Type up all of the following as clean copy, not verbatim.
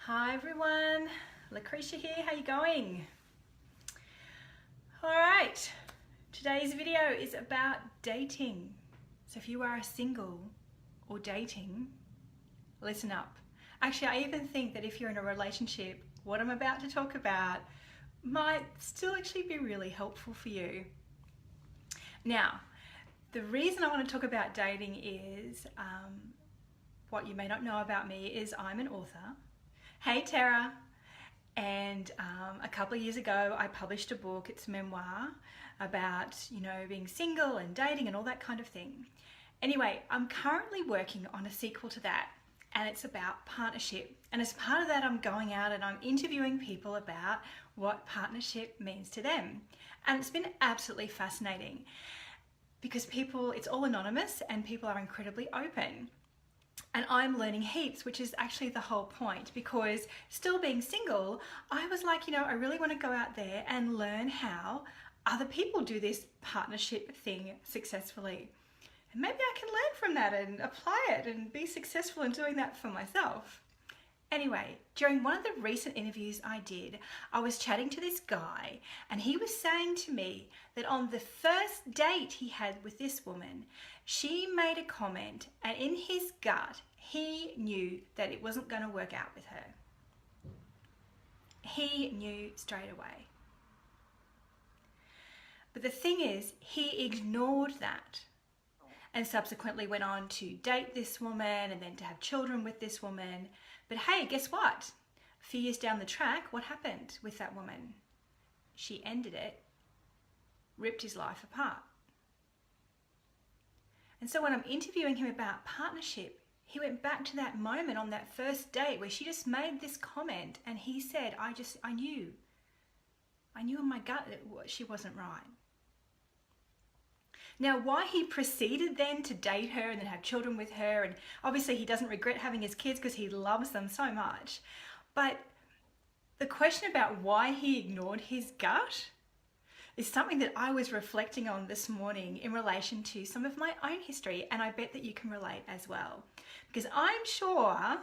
Hi everyone, Lucretia here, how you going? Alright, today's video is about dating. So if you are single or dating, listen up. Actually, I even think that if you're in a relationship, what I'm about to talk about might still actually be really helpful for you. Now, the reason I want to talk about dating is, what you may not know about me is I'm an author. Hey Tara, and a couple of years ago I published a book, it's a memoir about, being single and dating and all that kind of thing. Anyway, I'm currently working on a sequel to that, and it's about partnership. And as part of that, I'm going out and I'm interviewing people about what partnership means to them. And it's been absolutely fascinating because it's all anonymous and people are incredibly open. And I'm learning heaps, which is actually the whole point, because still being single, I was like, I really want to go out there and learn how other people do this partnership thing successfully. And maybe I can learn from that and apply it and be successful in doing that for myself. Anyway, during one of the recent interviews I did, I was chatting to this guy and he was saying to me that on the first date he had with this woman, she made a comment and in his gut, he knew that it wasn't going to work out with her. He knew straight away. But the thing is, he ignored that and subsequently went on to date this woman and then to have children with this woman. But hey, guess what? A few years down the track, what happened with that woman? She ended it, ripped his life apart. And so when I'm interviewing him about partnership, he went back to that moment on that first date where she just made this comment and he said, I knew in my gut that she wasn't right. Now, why he proceeded then to date her and then have children with her, and obviously he doesn't regret having his kids because he loves them so much, but the question about why he ignored his gut is something that I was reflecting on this morning in relation to some of my own history, and I bet that you can relate as well. Because I'm sure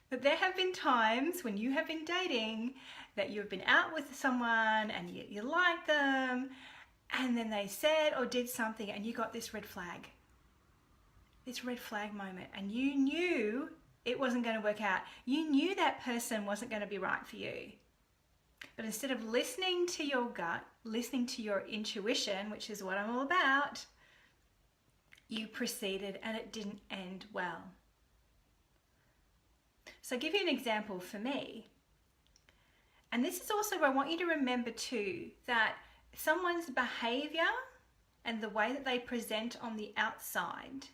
that there have been times when you have been dating that you've been out with someone and you like them, and then they said or did something and you got this red flag moment, and you knew it wasn't going to work out. You knew that person wasn't going to be right for you. But instead of listening to your gut, listening to your intuition, which is what I'm all about, you proceeded and it didn't end well. So I'll give you an example for me. And this is also where I want you to remember too, that someone's behavior and the way that they present on the outside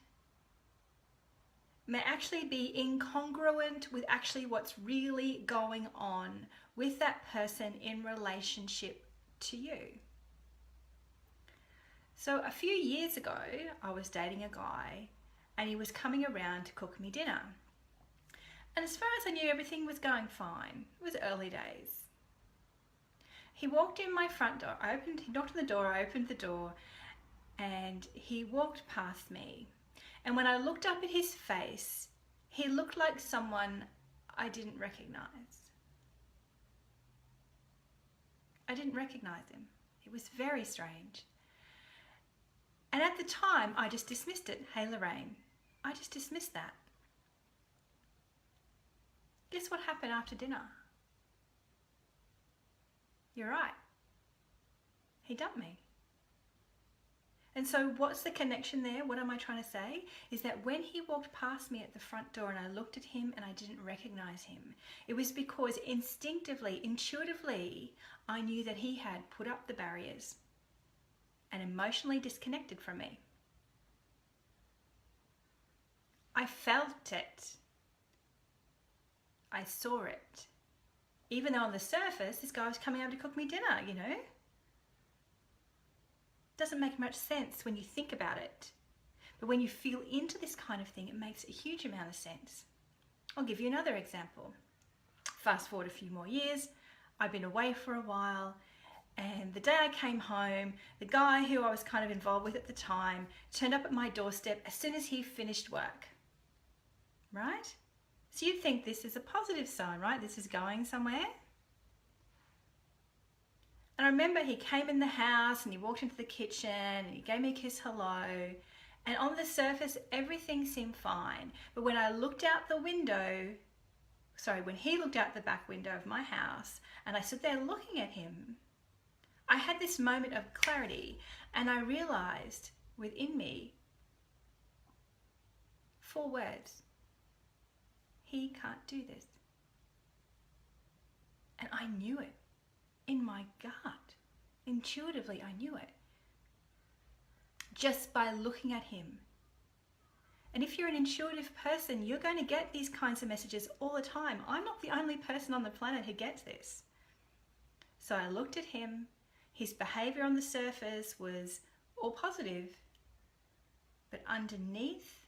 may actually be incongruent with actually what's really going on with that person in relationship to you. So a few years ago, I was dating a guy and he was coming around to cook me dinner. And as far as I knew, everything was going fine. It was early days. He walked in my front door, he knocked on the door, I opened the door, and he walked past me. And when I looked up at his face, he looked like someone I didn't recognize. I didn't recognize him. It was very strange. And at the time, I just dismissed it. Hey, Lorraine, I just dismissed that. Guess what happened after dinner? You're right. He dumped me. And so what's the connection there? What am I trying to say? Is that when he walked past me at the front door and I looked at him and I didn't recognize him, it was because instinctively, intuitively, I knew that he had put up the barriers and emotionally disconnected from me. I felt it. I saw it. Even though on the surface, this guy was coming over to cook me dinner, Doesn't make much sense when you think about it. But when you feel into this kind of thing, it makes a huge amount of sense. I'll give you another example. Fast forward a few more years, I've been away for a while, and the day I came home, the guy who I was kind of involved with at the time turned up at my doorstep as soon as he finished work. Right? So you'd think this is a positive sign, right? This is going somewhere. And I remember he came in the house and he walked into the kitchen and he gave me a kiss hello. And on the surface, everything seemed fine. But when I looked out the window, when he looked out the back window of my house and I stood there looking at him, I had this moment of clarity and I realized within me 4 words. He can't do this. And I knew it in my gut. Intuitively, I knew it. Just by looking at him. And if you're an intuitive person, you're going to get these kinds of messages all the time. I'm not the only person on the planet who gets this. So I looked at him. His behavior on the surface was all positive. But underneath,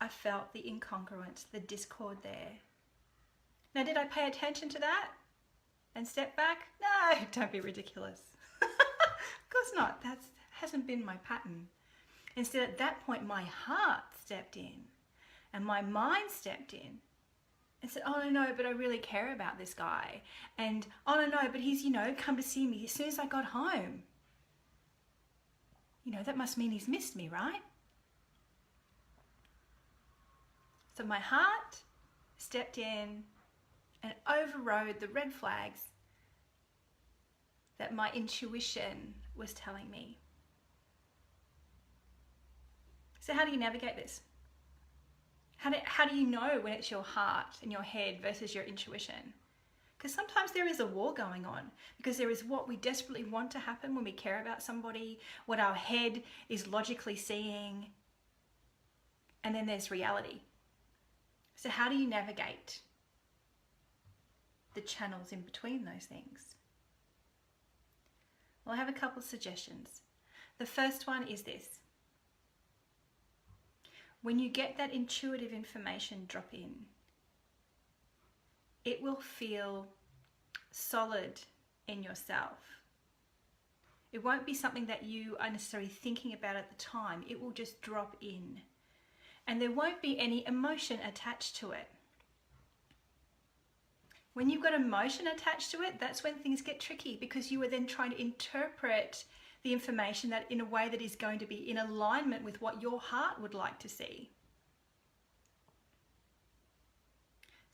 I felt the incongruence, the discord there. Now, did I pay attention to that and step back? No, don't be ridiculous. Of course not. That hasn't been my pattern. Instead, at that point, my heart stepped in and my mind stepped in and said, oh, no, but I really care about this guy. And, oh, no, but he's, come to see me as soon as I got home. That must mean he's missed me, right? So my heart stepped in and overrode the red flags that my intuition was telling me. So how do you navigate this? How do you know when it's your heart and your head versus your intuition? Because sometimes there is a war going on, because there is what we desperately want to happen when we care about somebody, what our head is logically seeing, and then there's reality. So how do you navigate the channels in between those things? Well, I have a couple of suggestions. The first one is this. When you get that intuitive information drop in, it will feel solid in yourself. It won't be something that you are necessarily thinking about at the time. It will just drop in. And there won't be any emotion attached to it. When you've got emotion attached to it, that's when things get tricky, because you are then trying to interpret the information that in a way that is going to be in alignment with what your heart would like to see.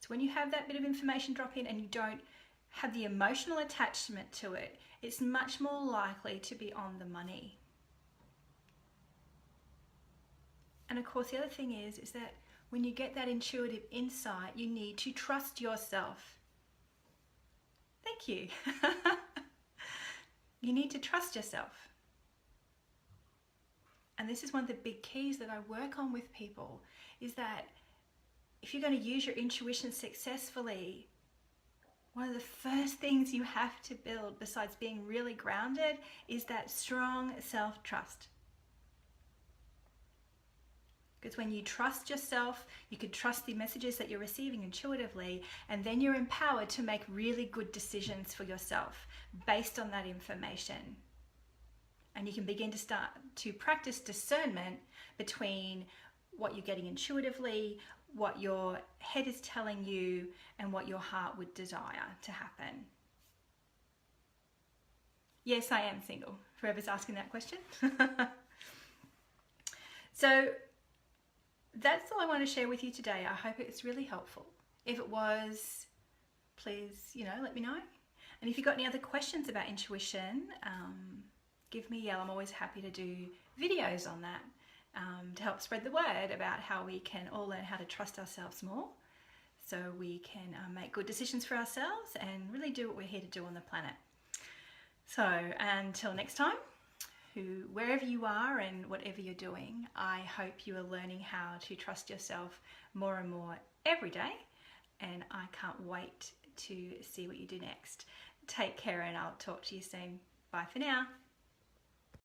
So when you have that bit of information drop in and you don't have the emotional attachment to it, it's much more likely to be on the money. And of course, the other thing is that when you get that intuitive insight, you need to trust yourself. Thank you. You need to trust yourself. And this is one of the big keys that I work on with people, is that if you're going to use your intuition successfully, one of the first things you have to build, besides being really grounded, is that strong self-trust. Because when you trust yourself, you can trust the messages that you're receiving intuitively, and then you're empowered to make really good decisions for yourself based on that information. And you can begin to start to practice discernment between what you're getting intuitively, what your head is telling you, and what your heart would desire to happen. Yes, I am single. Whoever's asking that question. So that's all I want to share with you today. I hope it's really helpful. If it was, please, let me know. And if you've got any other questions about intuition, give me a yell. I'm always happy to do videos on that to help spread the word about how we can all learn how to trust ourselves more, so we can make good decisions for ourselves and really do what we're here to do on the planet. So until next time, wherever you are and whatever you're doing, I hope you are learning how to trust yourself more and more every day, and I can't wait to see what you do next. Take care, and I'll talk to you soon. Bye for now.